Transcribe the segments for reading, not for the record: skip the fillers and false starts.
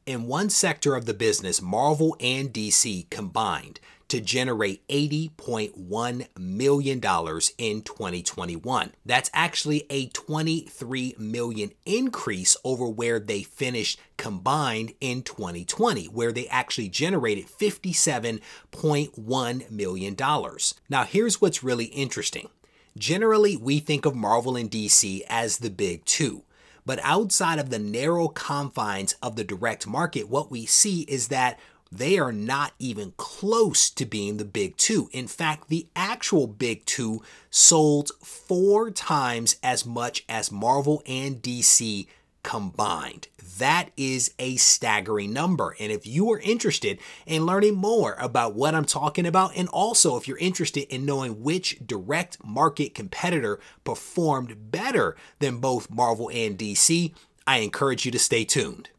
In one sector of the business, Marvel and DC combined to generate $80.1 million in 2021. That's actually a $23 million increase over where they finished combined in 2020, where they actually generated $57.1 million. Now, here's what's really interesting. Generally, we think of Marvel and DC as the big two. But outside of the narrow confines of the direct market, what we see is that they are not even close to being the big two. In fact, the actual big two sold 4 times as much as Marvel and DC combined. That is a staggering number. And if you are interested in learning more about what I'm talking about, and also if you're interested in knowing which direct market competitor performed better than both Marvel and DC, I encourage you to stay tuned.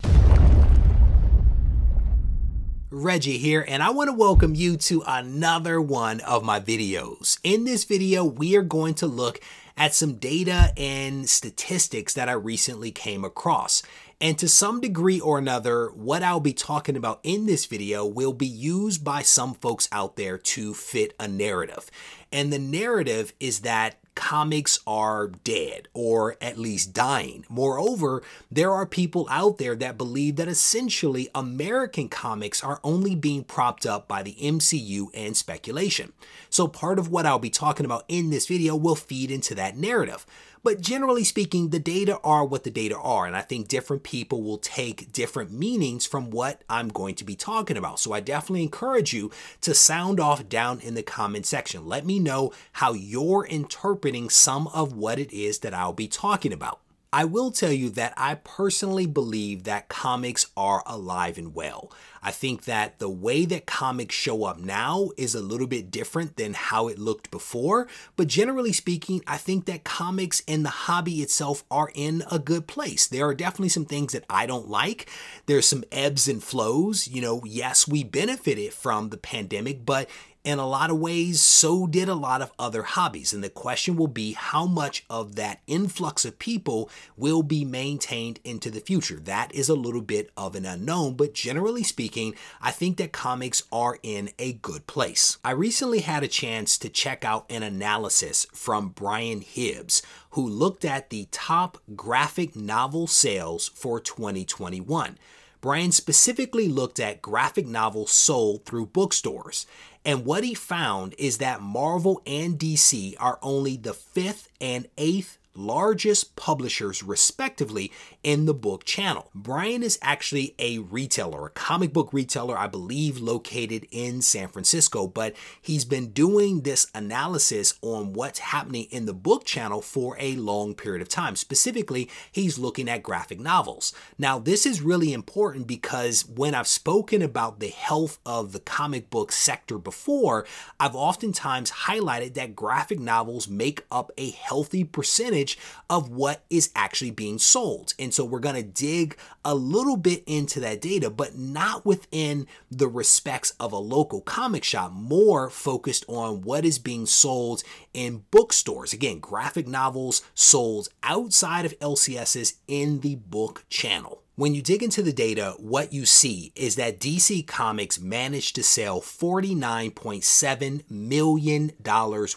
Reggie here, and I want to welcome you to another one of my videos. In this video, we are going to look at some data and statistics that I recently came across. And to some degree or another, what I'll be talking about in this video will be used by some folks out there to fit a narrative. And the narrative is that comics are dead, or at least dying. Moreover, there are people out there that believe that essentially American comics are only being propped up by the MCU and speculation. So part of what I'll be talking about in this video will feed into that narrative. But generally speaking, the data are what the data are, and I think different people will take different meanings from what I'm going to be talking about. So I definitely encourage you to sound off down in the comment section. Let me know how you're interpreting some of what it is that I'll be talking about. I will tell you that I personally believe that comics are alive and well. I think that the way that comics show up now is a little bit different than how it looked before, but generally speaking, I think that comics and the hobby itself are in a good place. There are definitely some things that I don't like. There's some ebbs and flows. You know, yes, we benefited from the pandemic, but in a lot of ways, so did a lot of other hobbies. And the question will be how much of that influx of people will be maintained into the future. That is a little bit of an unknown, but generally speaking, I think that comics are in a good place. I recently had a chance to check out an analysis from Brian Hibbs, who looked at the top graphic novel sales for 2021. Brian specifically looked at graphic novels sold through bookstores. And what he found is that Marvel and DC are only the 5th and 8th largest publishers respectively in the book channel. Brian is actually a retailer, a comic book retailer, I believe located in San Francisco, but he's been doing this analysis on what's happening in the book channel for a long period of time. Specifically, he's looking at graphic novels. Now, this is really important because when I've spoken about the health of the comic book sector before, I've oftentimes highlighted that graphic novels make up a healthy percentage of what is actually being sold. And so we're going to dig a little bit into that data, but not within the respects of a local comic shop, more focused on what is being sold in bookstores. Again, graphic novels sold outside of LCSs in the book channel. When you dig into the data, what you see is that DC Comics managed to sell $49.7 million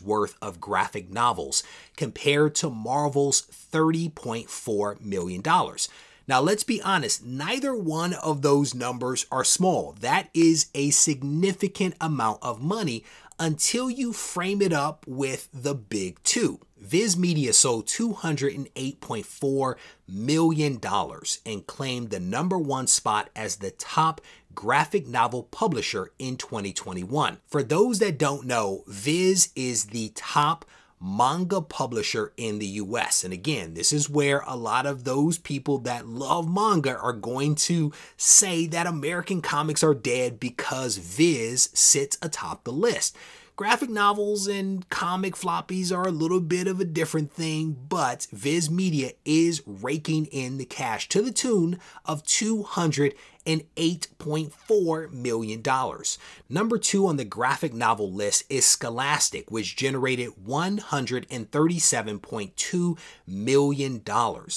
worth of graphic novels compared to Marvel's $30.4 million. Now, let's be honest, neither one of those numbers are small. That is a significant amount of money until you frame it up with the big two. Viz Media sold $208.4 million and claimed the #1 spot as the top graphic novel publisher in 2021. For those that don't know, Viz is the top manga publisher in the US. And again, this is where a lot of those people that love manga are going to say that American comics are dead because Viz sits atop the list. Graphic novels and comic floppies are a little bit of a different thing, but Viz Media is raking in the cash to the tune of $208 and $8.4 million. Number 2 on the graphic novel list is Scholastic, which generated $137.2 million.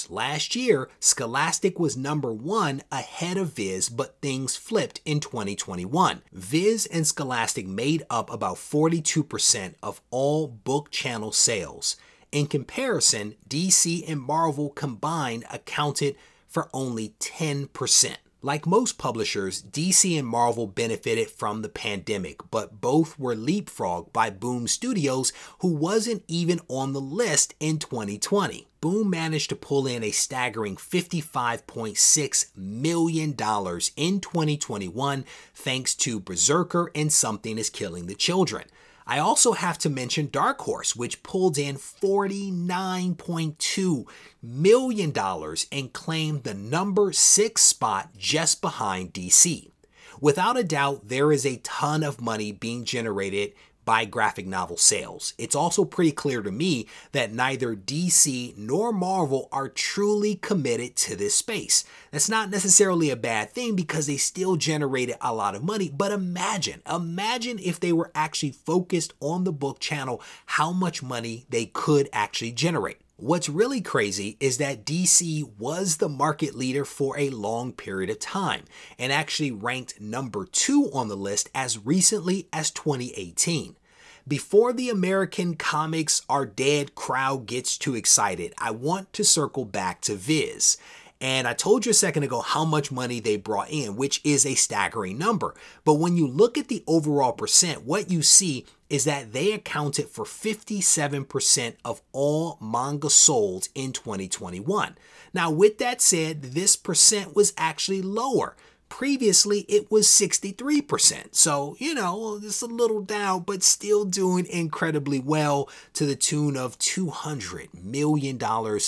Last year, Scholastic was number 1 ahead of Viz, but things flipped in 2021. Viz and Scholastic made up about 42% of all book channel sales. In comparison, DC and Marvel combined accounted for only 10%. Like most publishers, DC and Marvel benefited from the pandemic, but both were leapfrogged by Boom Studios, who wasn't even on the list in 2020. Boom managed to pull in a staggering $55.6 million in 2021 thanks to Berserker and Something is Killing the Children. I also have to mention Dark Horse, which pulled in $49.2 million and claimed the number 6 spot just behind DC. Without a doubt, there is a ton of money being generated by graphic novel sales. It's also pretty clear to me that neither DC nor Marvel are truly committed to this space. That's not necessarily a bad thing because they still generated a lot of money, but imagine if they were actually focused on the book channel, how much money they could actually generate. What's really crazy is that DC was the market leader for a long period of time and actually ranked number 2 on the list as recently as 2018. Before the American comics are dead crowd gets too excited, I want to circle back to Viz. And I told you a second ago how much money they brought in, which is a staggering number. But when you look at the overall percent, what you see is that they accounted for 57% of all manga sold in 2021. Now, with that said, this percent was actually lower. Previously, it was 63%. So, it's a little down, but still doing incredibly well to the tune of $200 million.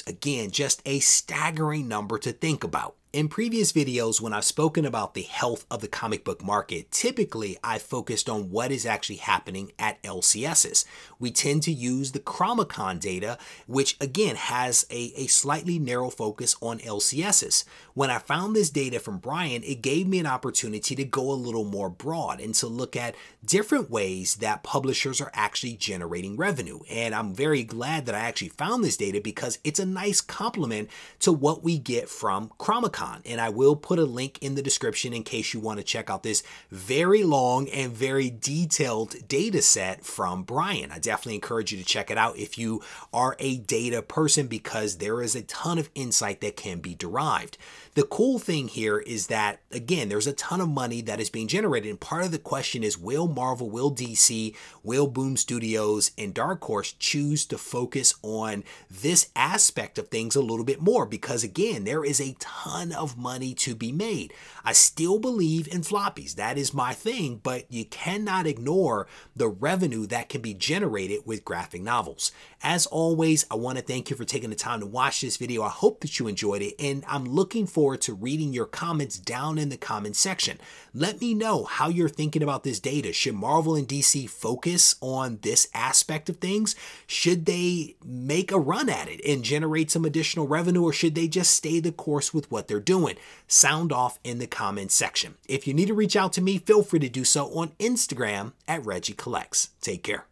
Again, just a staggering number to think about. In previous videos, when I've spoken about the health of the comic book market, typically I focused on what is actually happening at LCSs. We tend to use the Comic-Con data, which again has a slightly narrow focus on LCSs. When I found this data from Brian, it gave me an opportunity to go a little more broad and to look at different ways that publishers are actually generating revenue. And I'm very glad that I actually found this data because it's a nice complement to what we get from Comic-Con. And I will put a link in the description in case you want to check out this very long and very detailed data set from Brian. I definitely encourage you to check it out if you are a data person because there is a ton of insight that can be derived. The cool thing here is that, again, there's a ton of money that is being generated. And part of the question is, will Marvel, will DC, will Boom Studios, and Dark Horse choose to focus on this aspect of things a little bit more? Because, again, there is a ton of money to be made. I still believe in floppies. That is my thing, but you cannot ignore the revenue that can be generated with graphic novels. As always, I want to thank you for taking the time to watch this video. I hope that you enjoyed it, and I'm looking forward to reading your comments down in the comment section. Let me know how you're thinking about this data. Should Marvel and DC focus on this aspect of things? Should they make a run at it and generate some additional revenue, or should they just stay the course with what they're doing? Sound off in the comment section. If you need to reach out to me, feel free to do so on Instagram at Regie Collects. Take care.